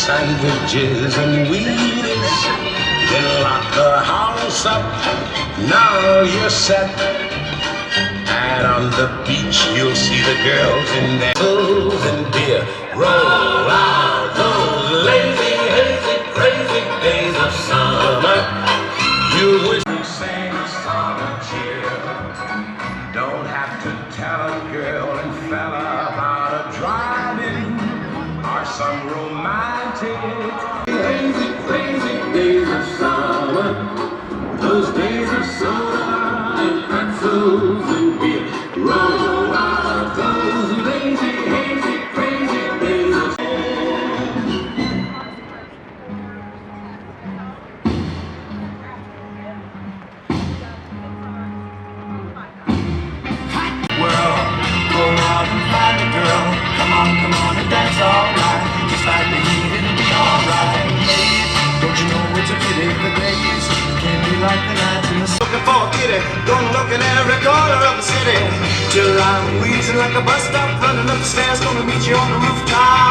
sandwiches and Wheaties, then lock the house up. Now you're set, and on the beach you'll see the girls in their clothes and beer. Roll out those lazy, hazy, crazy days of summer. You wish we sang a song of cheer. Don't have to tell a girl and fella about a drive-in or some romantic hazy, crazy days of summer. Those days of soda and pretzels and beer. Roll out those lazy, hazy, crazy days of world. Go out and find a girl. Come on and dance all night. Just like the heat, it'll be alright. Don't you know it's a pity the days can't be like the nights in the sun. Looking for a kitty, gonna look in every corner of the city till I'm wheezing like a bus stop, running up the stairs, gonna meet you on the rooftop.